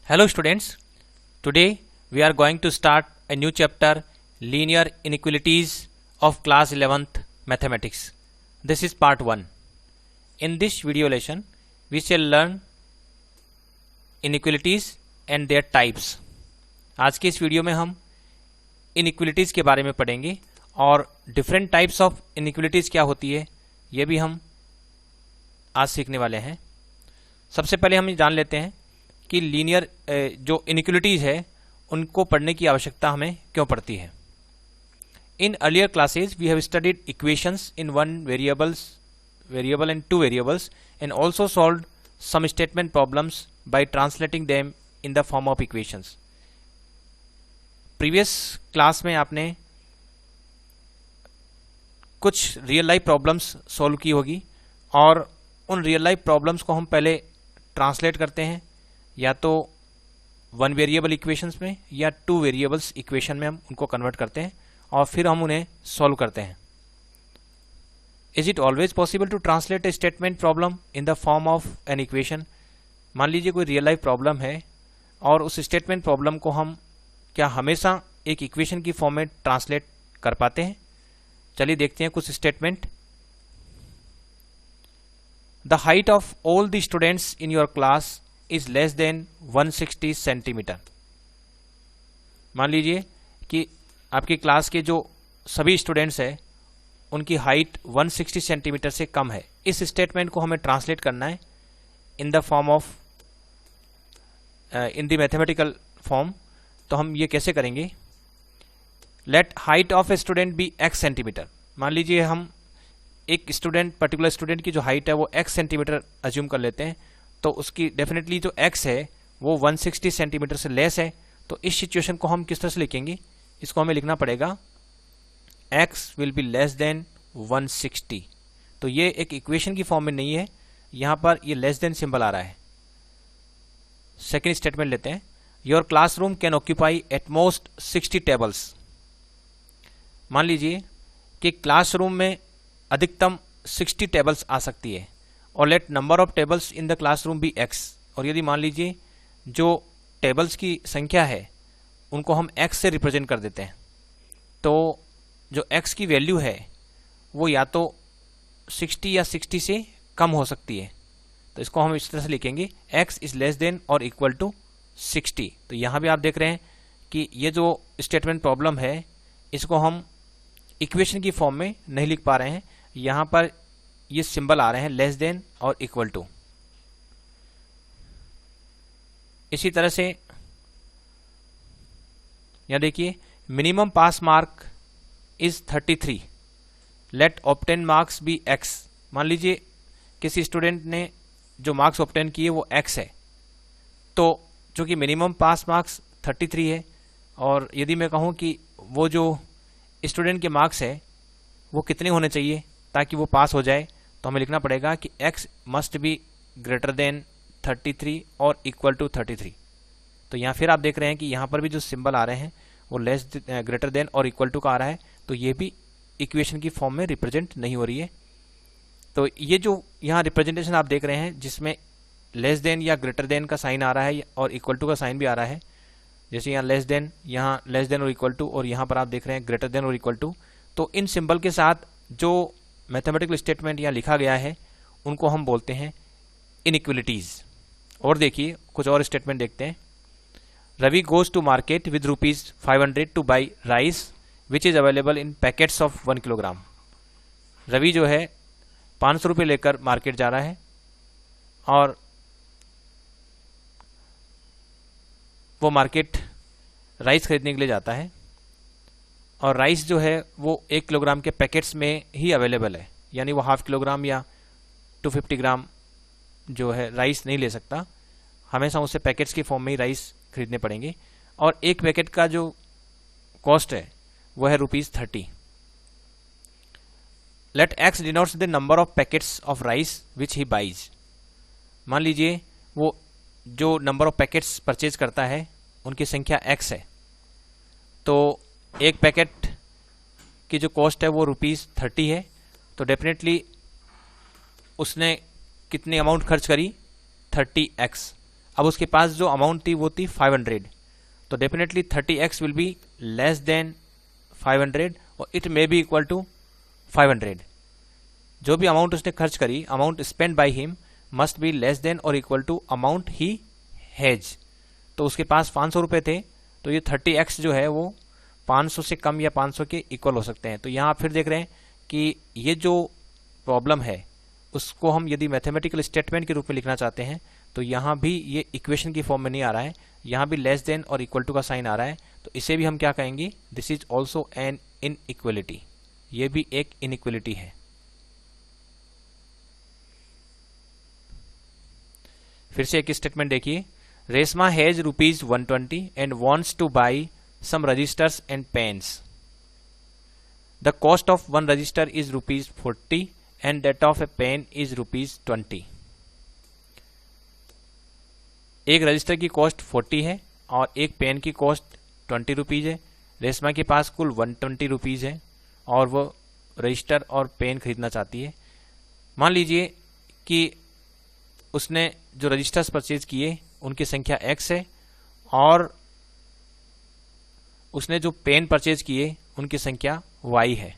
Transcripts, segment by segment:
Hello students, today we are going to start a new chapter, Linear Inequalities of class 11th Mathematics. This is part 1. In this video lesson, we shall learn inequalities and their types. आज की इस video में हम inequalities के बारे में पढ़ेंगे और different types of inequalities क्या होती है ये भी हम आज सीखने वाले हैं। सबसे पहले हम जान लेते हैं कि लीनियर जो इनइक्वलिटीज है उनको पढ़ने की आवश्यकता हमें क्यों पड़ती है। In earlier classes we have studied equations in one variable and two variables and also solved some statement problems by translating them in the form of equations. Previous class में आपने कुछ रियल लाइफ प्रॉब्लम्स सॉल्व की होगी और उन real life problems को हम पहले ट्रांसलेट करते हैं या तो वन वेरिएबल इक्वेशंस में या टू वेरिएबल्स इक्वेशन में हम उनको कन्वर्ट करते हैं और फिर हम उन्हें सॉल्व करते हैं। Is it always possible to translate a statement problem in the form of an equation? मान लीजिए कोई रियल लाइफ प्रॉब्लम है और उस स्टेटमेंट प्रॉब्लम को हम क्या हमेशा एक इक्वेशन की फॉर्म में ट्रांसलेट कर पाते हैं? चलिए देखते हैं कुछ statement. The height of all the students in your class is less then 160 centimetre. मान लीजिए कि आपकी क्लास के जो सभी स्टूडेंट्स हैं उनकी हाइट 160 सेंटीमीटर से कम है। इस स्टेटमेंट को हमें ट्रांसलेट करना है in the form of in the mathematical form. तो हम ये कैसे करेंगे? Let height of a student be x centimetre. मान लीजिए हम एक स्टूडेंट पर्टिकुलर स्टूडेंट की जो हाइट है वो x सेंटीमीटर अज्यूम कर लेते हैं, तो उसकी डेफिनेटली जो x है वो 160 सेंटीमीटर से लेस है। तो इस सिचुएशन को हम किस तरह से लिखेंगे? इसको हमें लिखना पड़ेगा x will be less then 160। तो ये एक इक्वेशन की फॉर्म में नहीं है, यहाँ पर ये लेस देन सिंबल आ रहा है। सेकेंड स्टेटमेंट लेते हैं। Your classroom can occupy at most 60 tables. मान लीजिए कि क्लासरूम में अधिकतम 60 टेबल्स आ सकती है और let number of tables in the classroom be x। और यदि मान लीजिए जो टेबल्स की संख्या है उनको हम x से रिप्रेजेंट कर देते हैं, तो जो x की वैल्यू है वो या तो 60 या 60 से कम हो सकती है। तो इसको हम इस तरह से लिखेंगे x इज लेस देन और इक्वल टू 60। तो यहाँ भी आप देख रहे हैं कि ये जो स्टेटमेंट प्रॉब्लम है इसको हम इक्वेशन की फॉर्म में नहीं लिख पा रहे हैं, यहाँ पर ये सिंबल आ रहे हैं लेस देन और इक्वल टू। इसी तरह से यहाँ देखिए minimum pass mark is 33, let obtain marks be x। मान लीजिए किसी स्टूडेंट ने जो मार्क्स ऑब्टेन किए वो x है, तो चूंकि मिनिमम पास मार्क्स 33 है और यदि मैं कहूँ कि वो जो स्टूडेंट के मार्क्स है वो कितने होने चाहिए ताकि वो पास हो जाए, तो हमें लिखना पड़ेगा कि x must be greater than 33 और इक्वल टू 33। तो यहाँ फिर आप देख रहे हैं कि यहाँ पर भी जो सिंबल आ रहे हैं वो लेस ग्रेटर देन और इक्वल टू का आ रहा है, तो ये भी इक्वेशन की फॉर्म में रिप्रेजेंट नहीं हो रही है। तो ये जो यहाँ रिप्रेजेंटेशन आप देख रहे हैं जिसमें लेस देन या ग्रेटर देन का साइन आ रहा है और इक्वल टू का साइन भी आ रहा है, जैसे यहाँ लेस देन और इक्वल टू और यहाँ पर आप देख रहे हैं ग्रेटर देन और इक्वल टू। तो इन सिंबल के साथ जो मैथमेटिकल स्टेटमेंट यहाँ लिखा गया है उनको हम बोलते हैं इनइक्वलिटीज। और देखिए कुछ और स्टेटमेंट देखते हैं। Ravi goes to market with ₹500 to buy rice which is available in packets of 1 kilogram. Ravi जो है 500 रुपये लेकर मार्केट जा रहा है और वो मार्केट राइस खरीदने के लिए जाता है और राइस जो है वो 1 किलोग्राम के पैकेट्स में ही अवेलेबल है, यानी वो ½ किलोग्राम या 250 ग्राम जो है राइस नहीं ले सकता, हमेशा उसे पैकेट्स की फॉर्म में ही राइस खरीदने पड़ेंगे और एक पैकेट का जो कॉस्ट है वो है ₹30। Let x denotes the number of packets of rice which he buys. मान लीजिए वो जो नंबर ऑफ पैकेट्स परचेज करता है उनकी संख्या x है, तो एक पैकेट की जो कॉस्ट है वो ₹30 है, तो डेफिनेटली उसने कितनी अमाउंट खर्च करी 30x। अब उसके पास जो अमाउंट थी वो थी 500, तो definitely 30x will be less than 500 और it may be equal to 500। जो भी अमाउंट उसने खर्च करी, amount spend by him must be less than और इक्वल टू अमाउंट ही हैज। तो उसके पास 500 रुपये थे, तो ये 30x जो है वो 500 से कम या 500 के इक्वल हो सकते हैं। तो यहाँ आप फिर देख रहे हैं कि ये जो प्रॉब्लम है उसको हम यदि मैथमेटिकल स्टेटमेंट के रूप में लिखना चाहते हैं तो यहाँ भी ये इक्वेशन की फॉर्म में नहीं आ रहा है, यहाँ भी लेस देन और इक्वल टू का साइन आ रहा है, तो इसे भी हम क्या कहेंगे, this is also an inequality, ये भी एक इनइक्वलिटी है। फिर से एक स्टेटमेंट देखिए, Reshma has ₹120 and wants to buy some registers and pens. The cost of one register is ₹40 and that of a pen is ₹20। एक रजिस्टर की कॉस्ट 40 है और एक पेन की कॉस्ट 20 रुपीज़ है। रेशमा के पास कुल 120 रुपीज़ है और वो रजिस्टर और पेन खरीदना चाहती है। मान लीजिए कि उसने जो रजिस्टर्स परचेज किए उनकी संख्या x है और उसने जो पेन परचेज किए उनकी संख्या y है।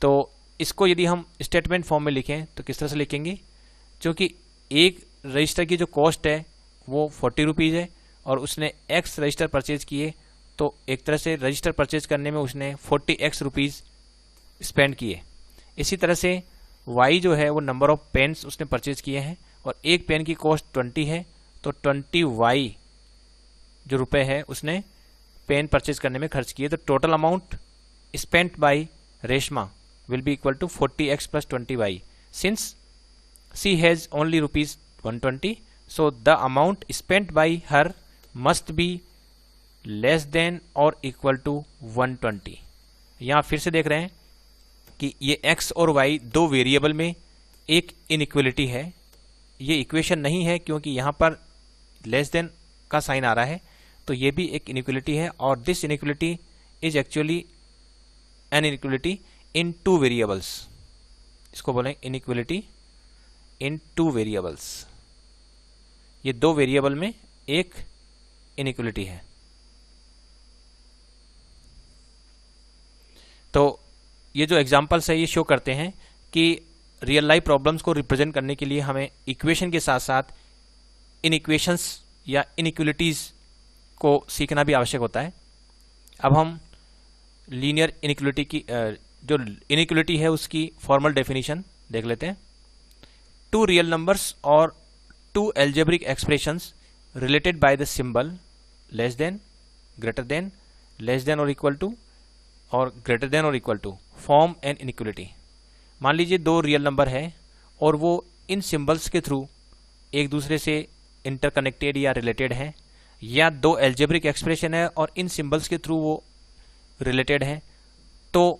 तो इसको यदि हम स्टेटमेंट फॉर्म में लिखें तो किस तरह से लिखेंगे, क्योंकि एक रजिस्टर की जो कॉस्ट है वो 40 रुपीज़ है और उसने x रजिस्टर परचेज किए, तो एक तरह से रजिस्टर परचेज करने में उसने 40x रुपीज़ स्पेंड किए। इसी तरह से y जो है वो नंबर ऑफ पेन्स उसने परचेज किए हैं और एक पेन की कॉस्ट 20 है, तो 20y जो रुपए है उसने पेन परचेज करने में खर्च किए। तो total amount spent by Reshma will be equal to 40x plus 20y. Since she has only ₹120, so the amount spent by her must be less than or equal to 120। यहाँ फिर से देख रहे हैं कि ये x और y दो वेरिएबल में एक इनइक्वलिटी है। ये इक्वेशन नहीं है क्योंकि यहाँ पर लेस देन का साइन आ रहा है, तो ये भी एक इनइक्वलिटी है और this inequality is actually an inequality in two variables. इसको बोलें इनइक्वलिटी इन टू वेरिएबल्स। ये दो वेरिएबल में एक इनइक्वलिटी है। तो ये जो एग्जांपल्स है ये शो करते हैं कि रियल लाइफ प्रॉब्लम्स को रिप्रेजेंट करने के लिए हमें इक्वेशन के साथ साथ इनइक्वेशंस या इनइक्वलिटीज को सीखना भी आवश्यक होता है। अब हम लीनियर इनइक्वलिटी की जो इनइक्वलिटी है उसकी फॉर्मल डेफिनेशन देख लेते हैं। टू रियल नंबर्स और two algebraic expressions related by the symbol less than, greater than, less than और इक्वल टू और ग्रेटर देन और equal to form an inequality. मान लीजिए दो रियल नंबर है और वो इन सिंबल्स के थ्रू एक दूसरे से इंटरकनेक्टेड या रिलेटेड हैं, या दो एल्जेब्रिक एक्सप्रेशन है और इन सिंबल्स के थ्रू वो रिलेटेड हैं, तो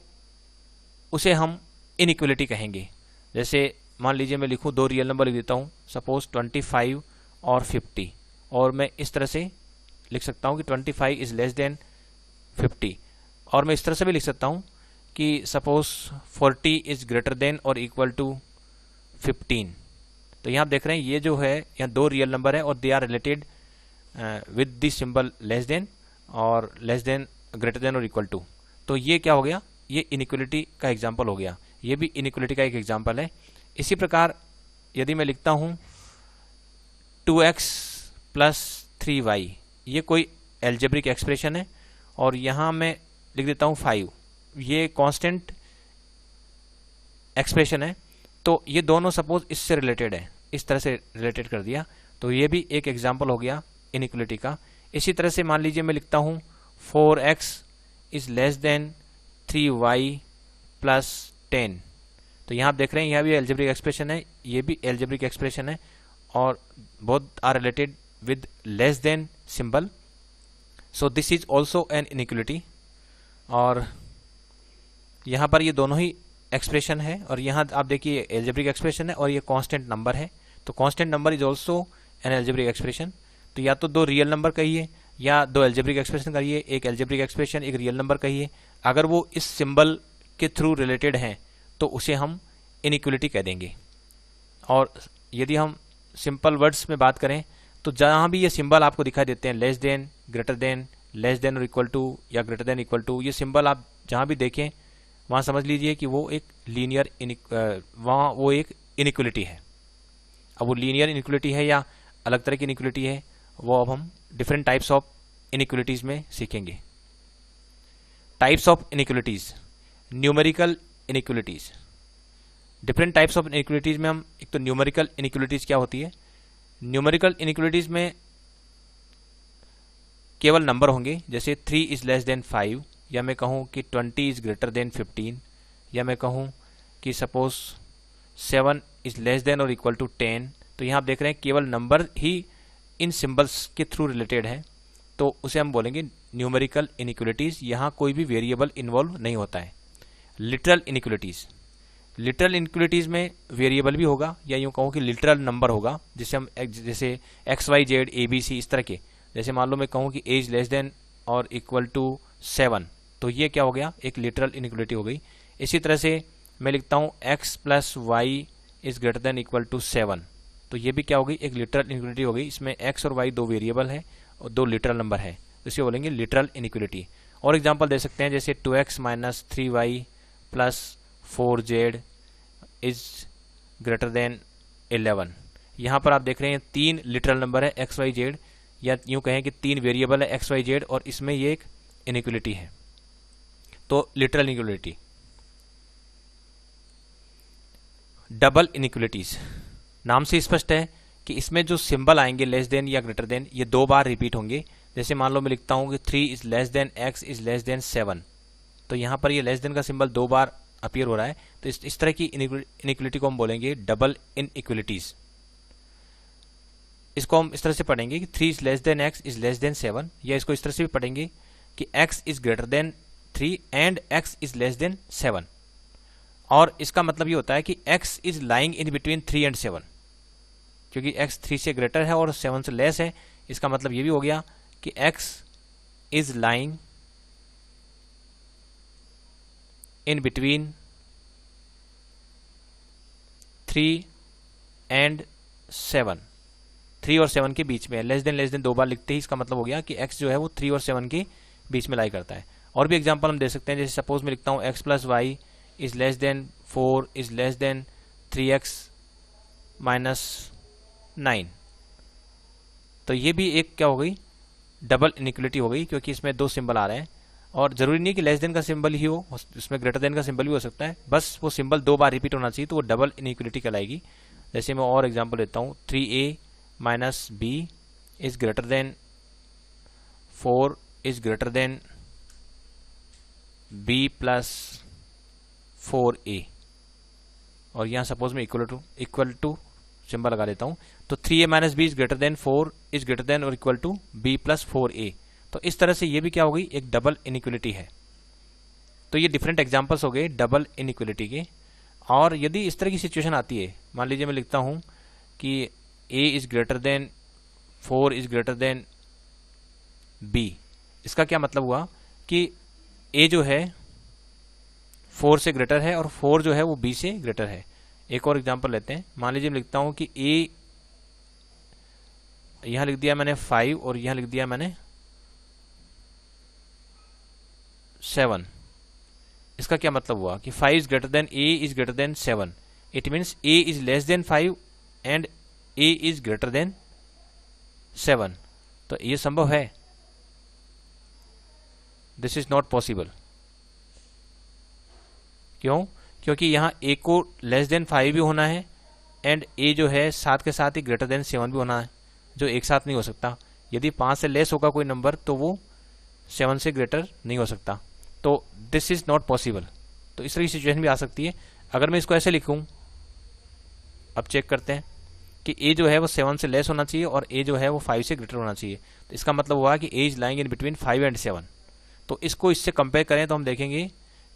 उसे हम इनइक्वलिटी कहेंगे। जैसे मान लीजिए मैं लिखूं, दो रियल नंबर लिख देता हूं, सपोज 25 और 50, और मैं इस तरह से लिख सकता हूं कि 25 इज लेस देन 50, और मैं इस तरह से भी लिख सकता हूं कि सपोज 40 इज ग्रेटर देन और इक्वल टू 15। तो यहाँ आप देख रहे हैं ये जो है यहाँ दो रियल नंबर है और they are related with the symbol less than और लेस देन, ग्रेटर देन और इक्वल टू। तो ये क्या हो गया, ये इनइक्वलिटी का एग्जाम्पल हो गया। ये भी इनइक्वलिटी का एक एग्जाम्पल है। इसी प्रकार यदि मैं लिखता हूँ 2x प्लस 3y, ये कोई एल्जेब्रिक एक्सप्रेशन है और यहाँ मैं लिख देता हूँ 5, ये कांस्टेंट एक्सप्रेशन है। तो ये दोनों सपोज इससे रिलेटेड है, इस तरह से रिलेटेड कर दिया, तो ये भी एक एग्जाम्पल हो गया इनइक्वलिटी का। इसी तरह से मान लीजिए मैं लिखता हूँ 4x is less then 3y plus 10। तो यहाँ आप देख रहे हैं यह भी एल्जेब्रिक एक्सप्रेशन है, ये भी एल्जेब्रिक एक्सप्रेशन है और both are related with less than symbol, so this is also an inequality. और यहाँ पर ये दोनों ही एक्सप्रेशन है और यहाँ आप देखिए एल्जेब्रिक एक्सप्रेशन है और ये कांस्टेंट नंबर है, तो constant number is also an algebraic expression. तो या तो दो रियल नंबर कहिए या दो एल्जेब्रिक एक्सप्रेशन कहिए, एक एल्जेब्रिक एक्सप्रेशन एक रियल नंबर कहिए, अगर वो इस सिंबल के थ्रू रिलेटेड हैं तो उसे हम इनइक्वलिटी कह देंगे। और यदि हम सिंपल वर्ड्स में बात करें तो जहाँ भी ये सिंबल आपको दिखाई देते हैं, less than, greater than, less than और इक्वल टू या ग्रेटर देन इक्वल टू, ये सिंबल आप जहाँ भी देखें वहाँ समझ लीजिए कि वो एक लीनियर वहाँ वो एक इनइक्वलिटी है। अब वो लीनियर इनइक्वलिटी है या अलग तरह की इनइक्वलिटी है, वो अब हम डिफरेंट टाइप्स ऑफ इनइक्वलिटीज में सीखेंगे। Types of inequalities, numerical inequalities. Different types of inequalities में हम, एक तो न्यूमेरिकल इनइक्वलिटीज क्या होती है, न्यूमेरिकल इनइक्वलिटीज में केवल नंबर होंगे, जैसे 3 इज लेस देन 5, या मैं कहूँ कि 20 इज ग्रेटर देन 15, या मैं कहूँ कि सपोज 7 इज लेस देन और इक्वल टू 10। तो यहाँ आप देख रहे हैं केवल नंबर ही इन सिंबल्स के थ्रू रिलेटेड है, तो उसे हम बोलेंगे न्यूमेरिकल इनइक्वलिटीज। यहाँ कोई भी वेरिएबल इन्वॉल्व नहीं होता है। लिटरल इनइक्वलिटीज, लिटरल इनइक्वलिटीज में वेरिएबल भी होगा, या यूँ कहूँ कि लिटरल नंबर होगा, जिसे हम जैसे XYZ ABC इस तरह के, जैसे मान लो मैं कहूँ कि एज लेस देन और इक्वल टू 7, तो ये क्या हो गया, एक लिटरल इनइक्वलिटी हो गई। इसी तरह से मैं लिखता हूँ x plus y is greater than equal to 7, तो ये भी क्या हो गई, एक लिटरल इनइक्वलिटी हो गई। इसमें x और y दो वेरिएबल है और दो लिटरल नंबर है, तो इसे बोलेंगे लिटरल इनइक्वलिटी। और एग्जांपल दे सकते हैं, जैसे 2x minus 3y plus 4z is greater then 11। यहाँ पर आप देख रहे हैं 3 लिटरल नंबर है XYZ, या यूँ कहें कि 3 वेरिएबल है XYZ, और इसमें ये एक इनइक्वलिटी है, तो लिटरल इनइक्वलिटी। डबल इनइक्वलिटीज, नाम से स्पष्ट है कि इसमें जो सिंबल आएंगे लेस देन या ग्रेटर देन, ये 2 बार रिपीट होंगे। जैसे मान लो मैं लिखता हूँ कि 3 is less then x is less than 7, तो यहाँ पर ये लेस देन का सिंबल 2 बार अपीयर हो रहा है, तो इस तरह की इनइक्वलिटी को हम बोलेंगे डबल इनइक्वलिटीज। इसको हम इस तरह से पढ़ेंगे कि 3 is less then x is less than 7, या इसको इस तरह से भी पढ़ेंगे कि x is greater then 3 and x is less than 7, और इसका मतलब ये होता है कि x is lying in between 3 and 7, क्योंकि x 3 से ग्रेटर है और 7 से लेस है। इसका मतलब ये भी हो गया कि x is lying in between 3 and 7, 3 और 7 के बीच में। लेस देन 2 बार लिखते ही इसका मतलब हो गया कि x जो है वो 3 और 7 के बीच में लाई करता है। और भी एग्जांपल हम दे सकते हैं, जैसे सपोज मैं लिखता हूँ x plus y is less than 4 is less than 3x minus 9, तो ये भी एक क्या हो गई, डबल इनइक्वलिटी हो गई, क्योंकि इसमें 2 सिंबल आ रहे हैं। और जरूरी नहीं कि लेस देन का सिंबल ही हो, इसमें ग्रेटर देन का सिंबल भी हो सकता है, बस वो सिंबल 2 बार रिपीट होना चाहिए, तो वो डबल इनइक्वलिटी कहलाएगी। जैसे मैं और एग्जांपल देता हूँ, 3a minus b is greater than 4 is greater then b plus 4a, और यहाँ सपोज मैं इक्वल टू सिंबल लगा देता हूँ, तो 3a minus B is greater than 4 is greater than और equal to b plus 4a। तो इस तरह से ये भी क्या हो गई, एक डबल इनइक्वलिटी है। तो ये डिफरेंट एग्जांपल्स हो गए डबल इनइक्वलिटी के। और यदि इस तरह की सिचुएशन आती है, मान लीजिए मैं लिखता हूँ कि a is greater than 4 is greater then b, इसका क्या मतलब हुआ कि a जो है 4 से ग्रेटर है और 4 जो है वो b से ग्रेटर है। एक और एग्जांपल लेते हैं, मान लीजिए मैं लिखता हूँ कि a, यहाँ लिख दिया मैंने 5 और यहाँ लिख दिया मैंने 7। इसका क्या मतलब हुआ कि 5 is greater then a is greater then 7, it means a is less then 5 and a is greater then 7। तो ये संभव है? This is not possible. क्यों? क्योंकि यहाँ a को लेस देन 5 भी होना है एंड a जो है साथ के साथ ही ग्रेटर देन 7 भी होना है, जो एक साथ नहीं हो सकता। यदि 5 से लेस होगा कोई नंबर तो वो 7 से ग्रेटर नहीं हो सकता, तो दिस इज नॉट पॉसिबल। तो इस तरह की सिचुएशन भी आ सकती है। अगर मैं इसको ऐसे लिखूं, अब चेक करते हैं कि a जो है वो 7 से लेस होना चाहिए और a जो है वो 5 से ग्रेटर होना चाहिए, तो इसका मतलब हुआ कि a is lying in between 5 and 7। तो इसको इससे कंपेयर करें तो हम देखेंगे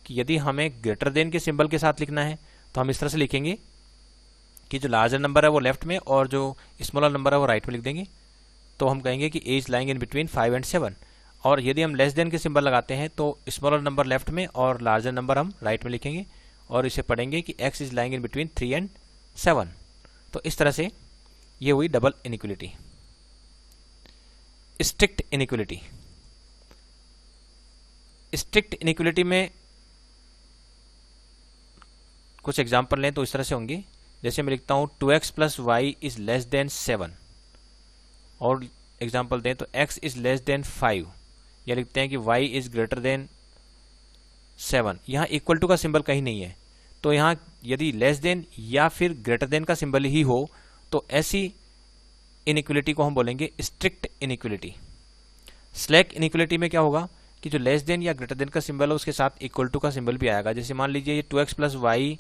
कि यदि हमें ग्रेटर देन के सिंबल के साथ लिखना है तो हम इस तरह से लिखेंगे कि जो लार्जर नंबर है वो लेफ्ट में और जो स्मॉलर नंबर है वो राइट में लिख देंगे। तो हम कहेंगे कि a is lying in between 5 and 7। और यदि हम लेस देन के सिंबल लगाते हैं तो स्मॉलर नंबर लेफ्ट में और लार्जर नंबर हम राइट में लिखेंगे और इसे पढ़ेंगे कि x is lying in between 3 and 7। तो इस तरह से ये हुई double inequality. Strict inequality. Strict inequality में कुछ एग्जांपल लें तो इस तरह से होंगे, जैसे मैं लिखता हूं 2x plus y is less than 7, और एग्जांपल दें तो x इज लेस देन 5, या लिखते हैं कि y इज ग्रेटर देन 7। यहाँ इक्वल टू का सिंबल कहीं नहीं है, तो यहाँ यदि लेस देन या फिर ग्रेटर देन का सिंबल ही हो तो ऐसी इनइक्वलिटी को हम बोलेंगे स्ट्रिक्ट इनइक्वलिटी। स्लैक इनइक्वलिटी में क्या होगा कि जो लेस देन या ग्रेटर देन का सिंबल है उसके साथ इक्वल टू का सिंबल भी आएगा। जैसे मान लीजिए ये 2x plus y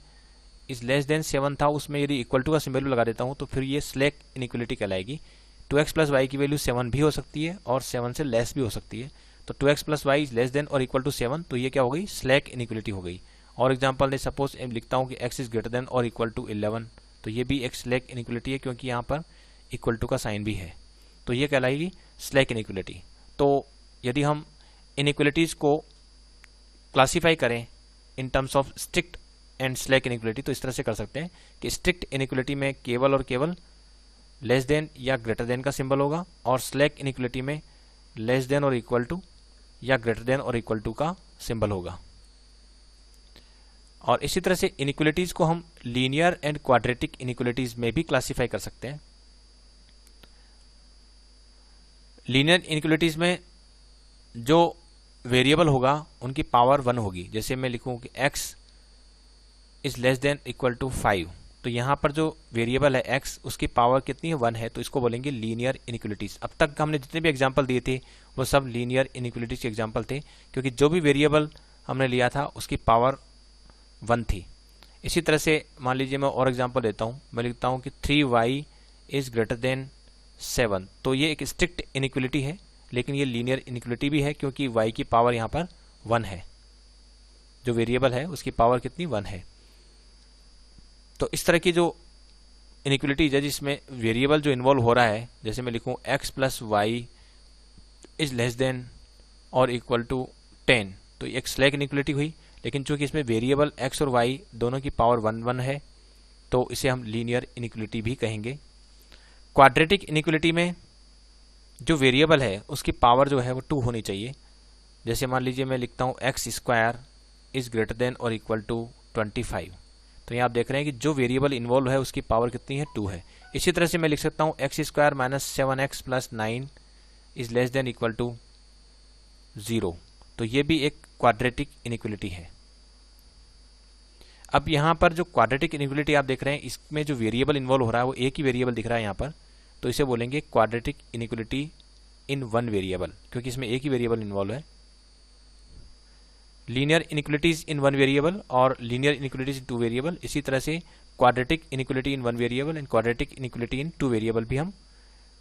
is less than 7 था, उसमें यदि इक्वल टू का सिंबल भी लगा देता हूं तो फिर ये स्लैक इनइक्वलिटी कहलाएगी। 2x प्लस वाई की वैल्यू 7 भी हो सकती है और 7 से लेस भी हो सकती है, तो 2x plus y is less than और इक्वल टू 7, तो ये क्या हो गई, स्लैक इनइक्वलिटी हो गई। और एग्जांपल ने सपोज लिखता हूं कि x इज ग्रेटर देन और इक्वल टू 11, तो ये भी एक स्लैक इनइक्वलिटी है क्योंकि यहाँ पर इक्वल टू का साइन भी है, तो ये कहलाएगी स्लैक इनइक्वलिटी। तो यदि हम इनइक्वलिटीज को क्लासीफाई करें in terms of strict and slack inequality तो इस तरह से कर सकते हैं कि स्ट्रिक्ट इनइक्वलिटी में केवल और केवल लेस देन या ग्रेटर देन का सिंबल होगा, और स्लैक इनइक्वलिटी में लेस देन और इक्वल टू या ग्रेटर देन और इक्वल टू का सिंबल होगा। और इसी तरह से इनइक्वलिटीज को हम लीनियर एंड क्वाड्रेटिक इनइक्वलिटीज में भी क्लासीफाई कर सकते हैं। लीनियर इनइक्वलिटीज में जो वेरिएबल होगा उनकी पावर 1 होगी। जैसे मैं लिखूं कि x is less than equal to 5, तो यहाँ पर जो वेरिएबल है x उसकी पावर कितनी है, 1 है, तो इसको बोलेंगे लीनियर इनइक्वलिटीज। अब तक हमने जितने भी एग्जांपल दिए थे वो सब लीनियर इनइक्वलिटीज के एग्जांपल थे, क्योंकि जो भी वेरिएबल हमने लिया था उसकी पावर 1 थी। इसी तरह से मान लीजिए मैं और एग्जांपल देता हूँ, मैं लिखता हूँ कि 3y इज ग्रेटर देन 7, तो ये एक स्ट्रिक्ट इनइक्वलिटी है, लेकिन ये लीनियर इनइक्वलिटी भी है क्योंकि y की पावर यहाँ पर 1 है, जो वेरिएबल है उसकी पावर कितनी, 1 है। तो इस तरह की जो इनइक्वलिटीज है जिसमें वेरिएबल जो इन्वॉल्व हो रहा है, जैसे मैं लिखूं x plus y is less than और इक्वल टू 10, तो एक स्लैक इनइक्वलिटी हुई, लेकिन चूंकि इसमें वेरिएबल x और y दोनों की पावर 1 है तो इसे हम लीनियर इनइक्वलिटी भी कहेंगे। क्वाड्रेटिक इनइक्वलिटी में जो वेरिएबल है उसकी पावर जो है वो 2 होनी चाहिए। जैसे मान लीजिए मैं लिखता हूँ x square is greater than और इक्वल टू 25, तो यहाँ आप देख रहे हैं कि जो वेरिएबल इन्वॉल्व है उसकी पावर कितनी है, 2 है। इसी तरह से मैं लिख सकता हूँ x square minus 7x plus 9 is less than equal to 0, तो ये भी एक क्वाड्रेटिक इनइक्वलिटी है। अब यहाँ पर जो क्वाड्रेटिक इनइक्वलिटी आप देख रहे हैं इसमें जो वेरिएबल इन्वॉल्व हो रहा है वो एक ही वेरिएबल दिख रहा है यहाँ पर, तो इसे बोलेंगे क्वाड्रेटिक इनइक्वलिटी इन 1 वेरिएबल, क्योंकि इसमें एक ही वेरिएबल इन्वॉल्व है। लीनियर इनइक्वलिटीज इन 1 वेरिएबल और लीनियर इनइक्वलिटीज इन 2 वेरिएबल, इसी तरह से quadratic inequality in 1 variable and quadratic inequality in 2 variable भी हम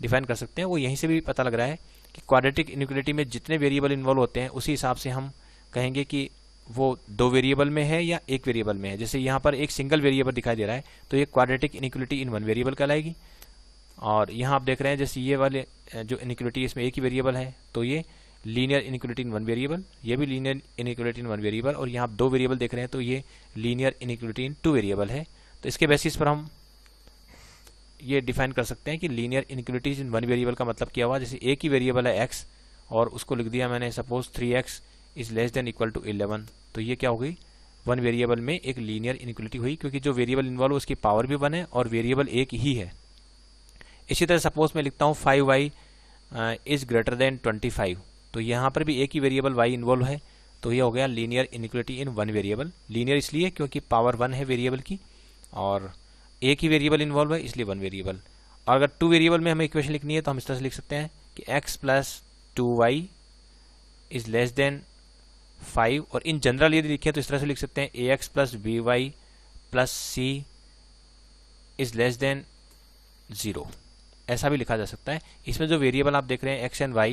डिफाइन कर सकते हैं। वो यहीं से भी पता लग रहा है कि क्वाड्रेटिक इनइक्वलिटी में जितने वेरिएबल इन्वॉल्व होते हैं उसी हिसाब से हम कहेंगे कि वो 2 वेरिएबल में है या 1 वेरिएबल में है। जैसे यहाँ पर एक सिंगल वेरिएबल दिखाई दे रहा है तो ये क्वाड्रेटिक इनइक्वलिटी इन 1 वेरिएबल कहलाएगी, और यहाँ आप देख रहे हैं जैसे ये वाले जो इनइक्वलिटी इसमें एक ही वेरिएबल है तो ये लीनियर इनइक्वलिटी इन 1 वेरिएबल, ये भी लीनियर इनइक्वलिटी इन 1 वेरिएबल, और यहाँ आप 2 वेरिएबल देख रहे हैं तो ये लीनियर इनइक्वलिटी इन 2 वेरिएबल है। तो इसके बेसिस पर हम ये डिफाइन कर सकते हैं कि लीनियर इनइक्वलिटीज इन 1 वेरिएबल का मतलब क्या हुआ। जैसे एक ही वेरिएबल है x और उसको लिख दिया मैंने suppose 3x is less than equal to 11, तो ये क्या हो गई, 1 वेरिएबल में एक लीनियर इनइक्वलिटी हुई, क्योंकि जो वेरिएबल इन्वॉल्व उसकी पावर भी 1 है और वेरिएबल एक ही है। इसी तरह सपोज मैं लिखता हूँ 5y इज ग्रेटर देन 25, तो यहाँ पर भी एक ही वेरिएबल y इन्वॉल्व है, तो ये हो गया लीनियर इनइक्वलिटी इन 1 वेरिएबल। लीनियर इसलिए क्योंकि पावर 1 है वेरिएबल की और एक ही वेरिएबल इन्वॉल्व है इसलिए 1 वेरिएबल। और अगर 2 वेरिएबल में हमें इक्वेशन लिखनी है तो हम इस तरह से लिख सकते हैं कि x plus 2y is less then 5, और इन जनरल यदि लिखे तो इस तरह से लिख सकते हैं ax plus by plus c is less then 0, ऐसा भी लिखा जा सकता है। इसमें जो वेरिएबल आप देख रहे हैं x एंड y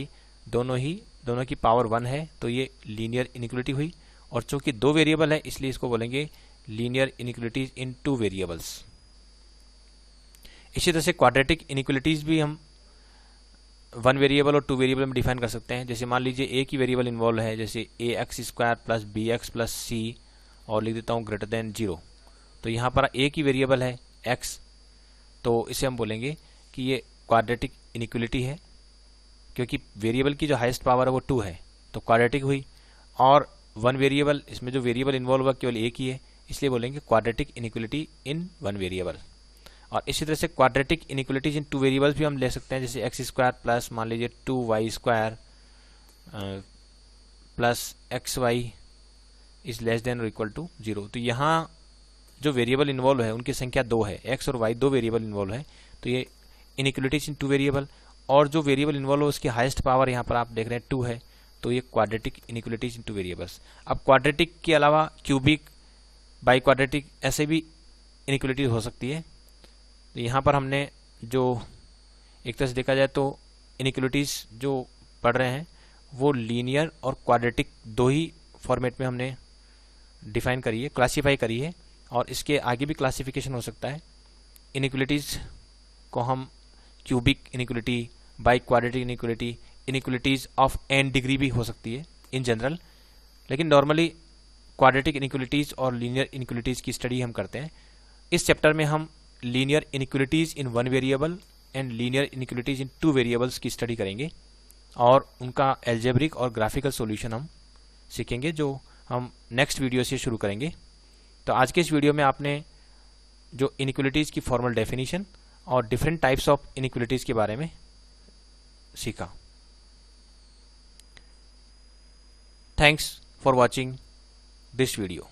दोनों की पावर 1 है, तो ये लीनियर इनइक्वलिटी हुई, और चूंकि 2 वेरिएबल है इसलिए इसको बोलेंगे लीनियर इनइक्वलिटीज इन 2 वेरिएबल्स। इसी तरह से क्वाड्रेटिक इनइक्वलिटीज भी हम 1 वेरिएबल और 2 वेरिएबल में डिफाइन कर सकते हैं। जैसे मान लीजिए एक ही वेरिएबल इन्वॉल्व है, जैसे ax square plus bx plus c, और लिख देता हूँ ग्रेटर देन 0, तो यहाँ पर एक ही वेरिएबल है x, तो इसे हम बोलेंगे कि ये क्वाड्रेटिक इनइक्वलिटी है। क्योंकि वेरिएबल की जो हाईएस्ट पावर है वो 2 है तो क्वाड्रेटिक हुई, और वन वेरिएबल, इसमें जो वेरिएबल इन्वॉल्व हुआ केवल एक ही है, इसलिए बोलेंगे क्वाड्रेटिक इनइक्वलिटी इन वन वेरिएबल। और इसी तरह से क्वाड्रेटिक इनइक्वलिटीज इन टू वेरिएबल्स भी हम ले सकते हैं, जैसे एक्स स्क्वायर प्लस मान लीजिए 2y square plus x y is less than और इक्वल टू 0। तो यहाँ जो वेरिएबल इन्वॉल्व है उनकी संख्या 2 है, एक्स और वाई 2 वेरिएबल इन्वॉल्व है, तो ये इनइक्वलिटीज इन टू वेरिएबल। और जो वेरिएबल इन्वॉल्व है उसकी हाईएस्ट पावर यहाँ पर आप देख रहे हैं 2 है, तो ये क्वाड्रेटिक इनइक्वलिटीज इन टू वेरिएबल्स। अब क्वाड्रेटिक के अलावा क्यूबिक, बाई क्वाड्रेटिक ऐसे भी इनइक्वलिटीज हो सकती है। तो यहाँ पर हमने जो एक तरह से देखा जाए तो इनइक्वलिटीज जो पढ़ रहे हैं वो लीनियर और क्वाड्रेटिक दो ही फॉर्मेट में हमने डिफाइन करी है, क्लासीफाई करी है, और इसके आगे भी क्लासिफिकेशन हो सकता है। इनइक्वलिटीज को हम cubic inequality, by quadratic inequality, inequalities of n degree भी हो सकती है इन जनरल, लेकिन नॉर्मली क्वाड्रेटिक इनइक्वलिटीज और लीनियर इनइक्वलिटीज की स्टडी हम करते हैं। इस चैप्टर में हम linear inequalities in one variable and linear inequalities in two variables की स्टडी करेंगे, और उनका एल्जेब्रिक और ग्राफिकल सॉल्यूशन हम सीखेंगे, जो हम नेक्स्ट वीडियो से शुरू करेंगे। तो आज के इस वीडियो में आपने जो इनइक्वलिटीज की फॉर्मल डेफिनेशन और डिफरेंट टाइप्स ऑफ इनइक्वलिटीज के बारे में सीखा। Thanks for watching this video.